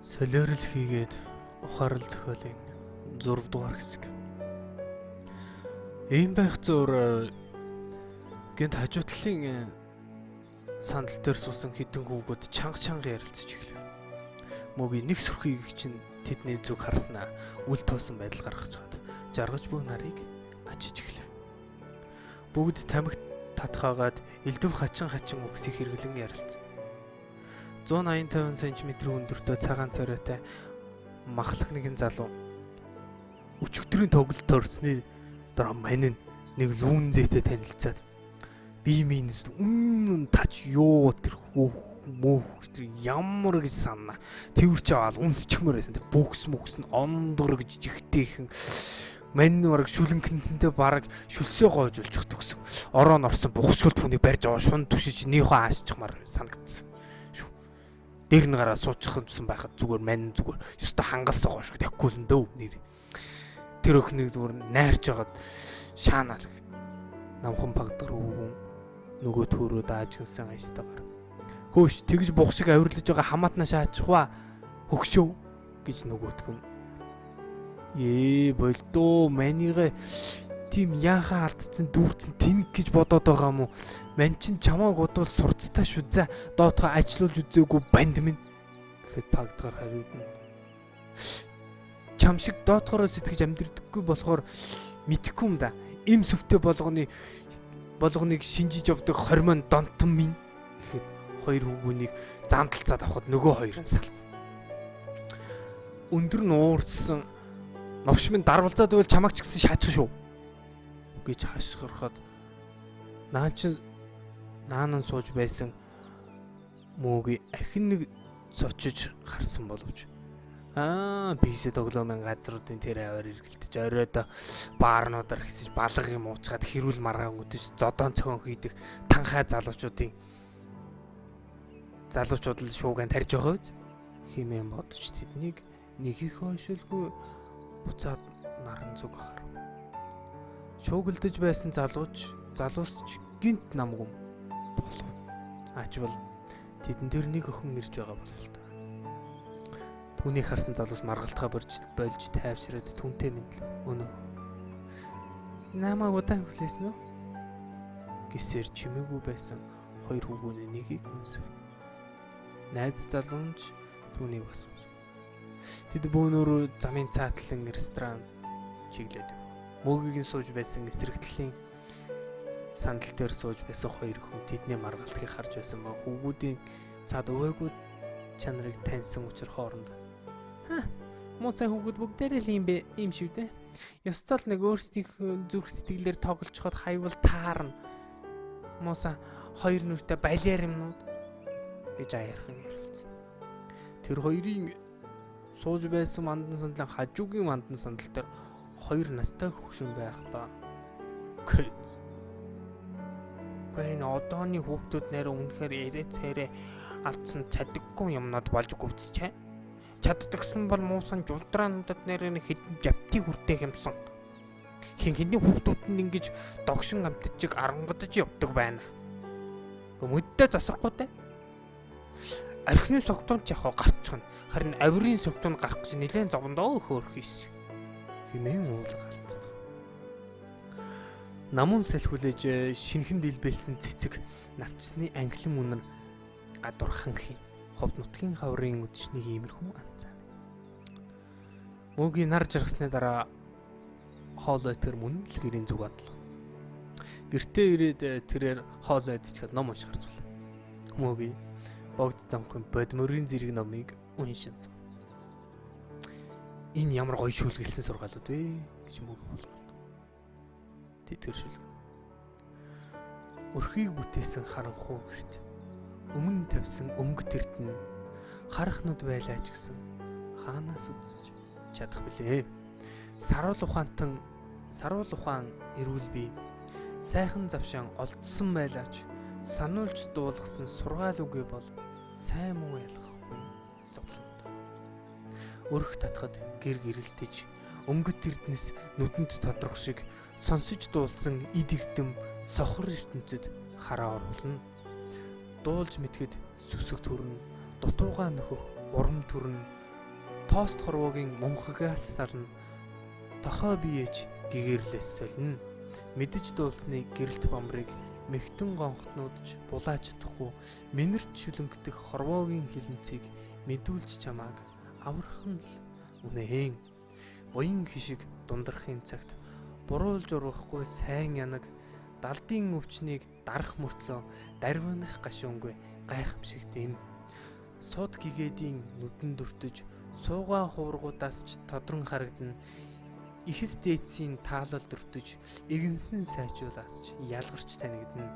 Солиорол хийгээд ухаарал зохиолын 6 дугаар хэсэг. Ийм байх зуур гэнт хажуутлын сандал дээр суусан хідэн хүүгүүд чанга ярилцаж эхлэв. Мөгийн нэг сүрхийг чинь тэдний зүг харснаа үл туусан байдал гаргаж чад жаргаж буй нарыг ажиж эхлэв. Бүгд тамхи татхаагаад элдв хачин үгсийг хэрэглэн ярилцсан. 180-50 см өндөртөө цагаан царайтай махлах нэгэн залуу өчигдрийн тоглолт төрсний дараа мань нэг лүүн зэтэй танилцаад би минст тач ёо тэр мөх ямар гэж санана тэрч аваад үнсчмээр байсан тэр бүкс нь ондор гэж жигтэйхэн мань бараг шүлэнхэнцэнтэй бараг шүлсээ гоожулж өгсөн ороон орсон бухшгол түүнийг барьж аваа шун түшиж нөхөө аашчихмаар санагдсан. Дээр нь гараа суучихсан байхад зүгээр мань зүгээр ёстой хангалсаа гоошг такгуулн дөө нэр. Тэр өхнийг зүгээр найрч хагаад шаанаар намхан пагдар өвгөн нөгөө төрөө даажгнсан аystайгаар. Хөөш тэгж бухшиг авирлаж байгаа хамаатнаа шаачих ба хөгшөө гэж нөгөөтг нь. Болдоо манига тийм яахан алдсан дүүрцэн тэнэг гэж бодоод байгаа юм уу? Ман чин чамааг бодвол сурцтай шүү за доотгоо ажиллуулж үзээгүй банд минь гэхэд пагдгаар хариудна. Чам шиг доотгороо сэтгэж амьдрдаггүй болохоор мэдхгүй юм да. Им сүвтэй болгоныг шинжиж явдаг хормон донтон минь гэхэд хоёр хүүгүнийг замталцаад авахд нөгөө хоёр нь салв. Өндөр нь уурсан новш минь дарвалзаад байвал чамаг ч гэсэн шаачих шүү гэж хашгирахад наанан сууж байсан мөөгийн ахин нэг цочиж харсан боловч бийсэ тоглоомын газруудын тэр аваар эргэлдэж оройдо баарнуудаар хэсэж балга юм уучгаад хэрүүл маргаан өдөж зодон цогон хийдэг танхай залуучууд л шууган тарьж байгаа биз химэн бодож тэднийг нэг их хойшилгүй буцаад наран зүг харав. Шуугилдэж байсан залуусч гинт намгүм болов. Аачвал тэдэн дээр нэг охин ирж байгаа болов л та. Түүнийг харсан залуус маргалтгаа болж тайвшраад түнтэй мэдлээ. Өнөө. Намайг удаан хүлээсэн үү? Гисэр чимээгүй байсан хоёр хүүгүүний нэгийг үнсв. Найз залуунч түүнийг бас. Тэд бөөнөрөө замын цаатлан ресторан чиглээд. Мөгийн сууж байсан эсрэгтлийн сандал дээр сууж байсан хоёр хүн тэдний маргалтыг харж байсан ба хүүгүүдийн цаад өвөөгүй чанарыг таньсан учраас хоорондоо муусан хүүгүүд бүгдээрээ л юм шүү дээ. Ёстол нэг өөрсдийн зүрх сэтгэлээр тоглож хад хайвал таарна. Муусан хоёр нүртэй балер юмнууд гэж аяархан ярилцсан. Тэр хоёрын сууж байсан мандан сандлын хажуугийн мандан сандал дээр хоёр настай хөвшин байх ба. Гэн одооны хүүхдүүд нэр үнэхээр ирээцээрээ алдсан цадаггүй юмнууд болж гүвцчээ. Чаддагсан бол муусан жулдраануудад нэр нэг хэдэн жавтыг хүртээх юмсан. Хинхний хүүхдүүд нь ингэж догшин амтчиг арангадаж явдаг байна. Өмөддөө засахгүй дээ. Архины согтуунд яхаа гарчихна. Харин авирын согтуунд гарах гэж нэлээд зовондоо хөөх хийс. Хинэн уул галтцсан. Намун салхилж шинхэн дэлбэлсэн цэцэг навчсны англин үнэр гадуур ханхи ховд нутгийн хаврын үдшнийг иймэрхүү анзаана. Мөгийн нар жаргасны дараа хоолой тэр мөн л гэрийн зүг одлоо. Гэртээ ирээд тэрээр хоолой идчихад ном унших харсвал. Мөгийн богд замхан бодмөрийн зэрэг номыг уншсан. Энэ ямар гоё шүүлгэлсэн сургаалууд вэ гэж мөг болгоо. Тэтгэр шүлгэн. Өрхийг бүтээсэн харанхуу гэрт өмнө тавьсан өнгөт эрдэнэ харахнууд байлаач гэсэн хаанаас үзэж чадах билээ. Саруул ухаан эрүүл би сайхан завшаан олдсон байлаач сануулж дуулгасан сургаал үгээ бол сайн муу ялгахгүй зовлонт. Өрх татхад гэр гэрэлтэж өнгөт эрдэнэс нүдэнд тодрох шиг сонсож дуулсан эд эрдэм сохор ертөнцөд хараа оруулна. Дуулж мэтгэд сүсэг төрнө, дутуугаа нөхөх урам төрнө, тост хорвоогийн мунхагаас сална. Тохоо биеж гэгэрлээс солино. Мэдэж дуулсны гэрэлт бамрыг мэгтэн гонхтнуудж булааж чадахгүй минэрт шүлэнгдэх хорвоогийн хилэнцгийг мэдүүлж чамааг аврахын л үнэхэн. Буян хишиг дундрахын цагт буруулж ургахгүй сайн янаг далдын өвчнийг дарах мөртлөө дарвинах гашуунгүй гайхамшигт юм. Суд гэгээдийн нүдэн дүртэж суугаа хуургуудаас ч тодрон харагдана. Ихэс дээдсийн таалал дүртэж игэнсэн сайжуулаас ч ялгарч танигдана.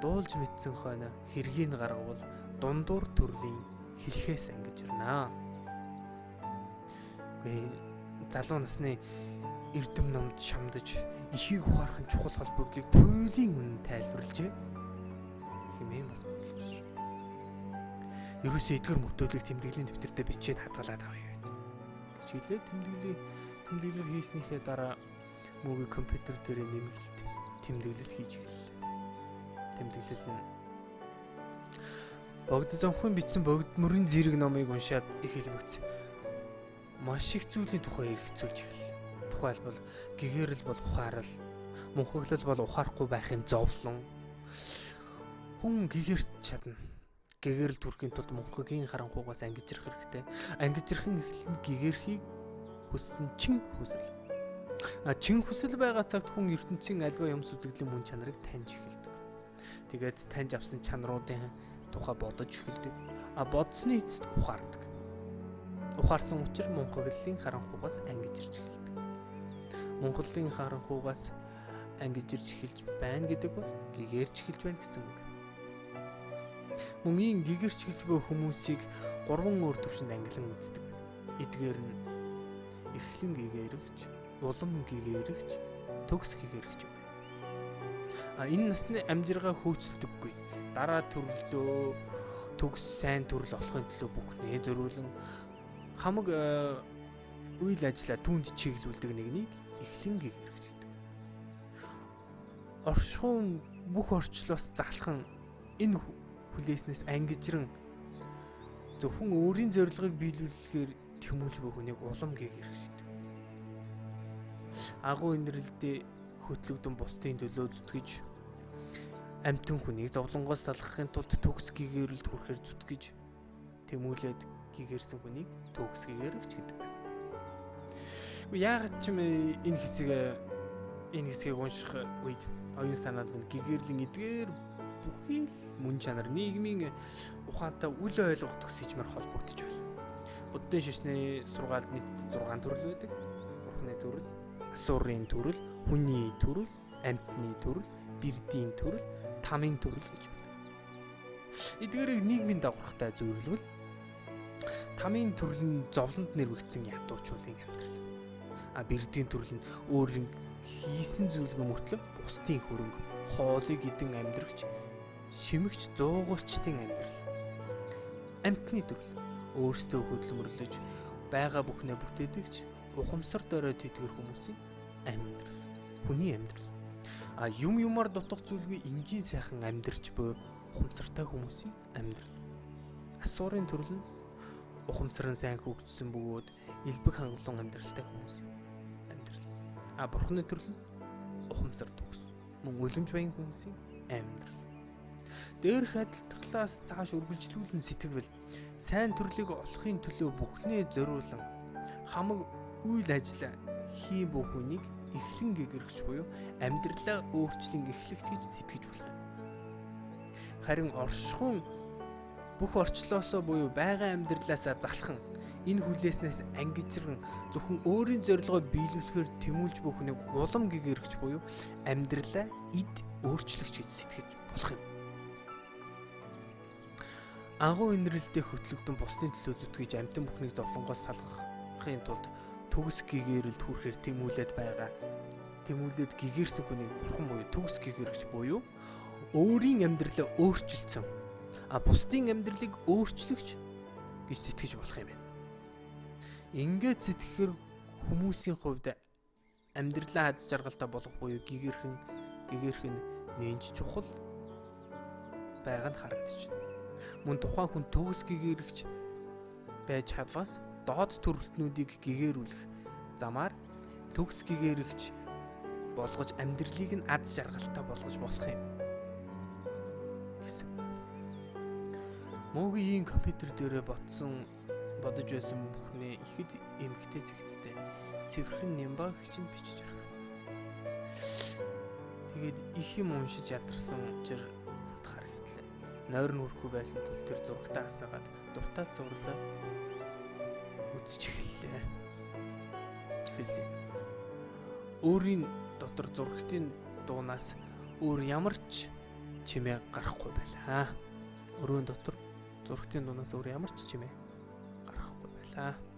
Дуулж мэдсэн хойно хэргийг гаргавал дундуур төрлийн хэлхээс ангиж ирнэ. Залуу насны эрдэм номд шамдаж ихийг ухаарах чухал холбогдлыг туйлын үнэн тайлбарлажээ. Хэмээн бас бодлож байна. Ерөөсөө эдгэр мөвтөлийг тэмдэглэлийн дэвтэртээ бичээд хадгалаад авъя гэж хэлээд тэмдэглэл хийснийхээ дараа мөгийг компьютер дээр нэмэлт тэмдэглэл хийж эхэллээ. Тэмдэглэл нь Богд зонхон бичсэн Богд мөрийн зэрэг номыг уншаад эхэлмэгц маш их зүйлийн тухай эргэцүүлж эхэллээ. Тухайлбал гэгэрэл бол ухаарал, мөнхөглөл бол ухаарахгүй байхын зовлон. Хүн гэгэрч чадна. Гэгэрэл түрхийн тулд мөнхөгийн харанхуугаас ангижрах хэрэгтэй. Ангижрахын эхлэн гэгэрхийг хүссэн чин хүсэл. Чин хүсэл байгаа цагт хүн ертөнцийн альва юм сүзэглийн мөн чанарыг таньж эхэлдэг. Тэгээд таньж авсан чанаруудын тухай бодож эхэлдэг. Бодсны эцэст ухаардаг. Ухаарсан учраас мөнхөглөлийн харанхуугаас ангижирч эхэлдэг. Мөнхөглөлийн харанхуугаас ангижирч эхэлж байна гэдэг бол гэгэрч эхэлж байна гэсэн үг. Мөн ийм гэгэрч эхэлж буй хүмүүсийг 3 өөр төвшөнд ангилан үздэг. Эдгээр нь эхлэн гэгэрэгч, улам гэгэрэгч, төгс гэгэрэгч юм. Энэ насны амжиргаа хөөцөлдөггүй. Дараа төрөлдөө төгс сайн төрөл олохын төлөө бүхнээ зориулан хамаг үйл ажиллаа түнд чиглүүлдэг нэгнийг эхлэн гэгэрэгч гэдэг. Оршихуун бүх орчлоос залхан энэ хүлээснээс ангижран зөвхөн өөрийн зорилгыг биелүүлэхээр тэмүүлж буй хүнийг улам гэгэрэгч гэдэг. Агуу инрэлдээ хөтлөгдөн бусдын төлөө зүтгэж амтэн хүнийг зовлонгоос салгахын тулд төгс гэгэрэлд хүрэхээр зүтгэж тэмүүлээд гэгэрсэн хүнийг төгс гэгэрэгч гэдэг байна. Яагаад ч юм энэ хэсгийг унших үед оюун санаанд минь гэгэрлийн эдгээр бүхий мөн чанар нийгмийн ухаантай үл ойлгох төсөжмөр холбогдож байна. Буддын шашны сургаалд нийтдээ 6 төрөл байдаг. Бурхны төрөл, асуурын төрөл, хүний төрөл, амьтны төрөл, бэрдийн төрөл, тамийн төрөл гэж байдаг. Эдгээрийг нийгмийн дагавартай зөвөрлөвл тамийн төрөл нь зовлонд нэрвэгдсэн ядуучуулын амьдрал. Бэрдийн төрөл нь өөрийн хийсэн зүйлгүй мөртлөө бусдын хөрөнгө, хоолыг идэн амьдрагч, шимэгч зуугуулчдын амьдрал. Амьтны төрөл өөрсдөө хөдөлмөрлөж байгаа бүхнээ бүтээдэгч, ухамсар дорой тэтгэр хүмүүсийн амьдрал. Хүний амьдрал. Юм юмар дутах зүйлгүй энгийн сайхан амьдрч буй ухамсартай хүмүүсийн амьдрал. Асуурын төрөл нь ухамсар нь сайн хөгжсөн бөгөөд элбэг хангалуун амьдралтай хүмүүсийн амьдрал. Бурхны төрөл нь ухамсар төгс, мөн үлэмж баян хүмүүсийн амьдрал. Дээрх адилтгалаас цааш үргэлжлүүлэн сэтгэвэл сайн төрлийг олохын төлөө бүхнээ зориулан хамаг үйл ажиллаа хийн бүх хүнийг эхлэн гэгэрэгч буюу амьдралаа өөрчлөн эхлэгч гэж сэтгэж болох юм. Харин оршихуун бүх орчлоосоо буюу байгаа амьдралаасаа залхан энэ хүлээснээс ангижран зөвхөн өөрийн зорилгоо биелүүлэхээр тэмүүлж бүх хүнийг улам гэгэрэгч буюу амьдралаа эд өөрчлөгч гэж сэтгэж болох юм. Агуу инрэлдээ хөтлөгдөн бусдын төлөө зүтгэж амьтан бүхнийг зовлонгоос салгахын тулд төгс гэгэрэлд хүрэхээр тэмүүлээд гэгэрсэн хүнийг бурхан буюу төгс гэгэрэгч буюу өөрийн амьдралаа өөрчилсөн бусдын амьдралыг өөрчлөгч гэж сэтгэж болох юм байна. Ингээд сэтгэхэр хүмүүсийн хувьд амьдралаа аз жаргалтай болгох буюу гэгэрх нь нэнж чухал байгааг нь харагдаж байна. Мөн тухайн хүн төгс гэгэрэгч байж чадвас доод төрөлтнүүдийг гэгэрүүлэх замаар төгс гэгэрэгч болгож амьдралыг нь аз жаргалтай болгож болох юм гэсэн. Мөгийн компьютер дээрээ бодож байсан бүхнээ ихэд эмгтэй зэгцтэй цэвэрхэн Нимбаг чинь бичиж өргөв. Тэгээд их юм уншиж ядарсан учир унтахаар хэвтлээ. Нойр нь хүрэхгүй байсан тул тэр зурагтаа хасаагаад дуртай зурлаа үзэж эхэлсэн. Өөрийн дотор зурагтын дуунаас өөр ямар ч чимээ гарахгүй байлаа. Өрөөнд дотор зурагтын дуунаас өөр ямар ч чимээ гарахгүй байлаа.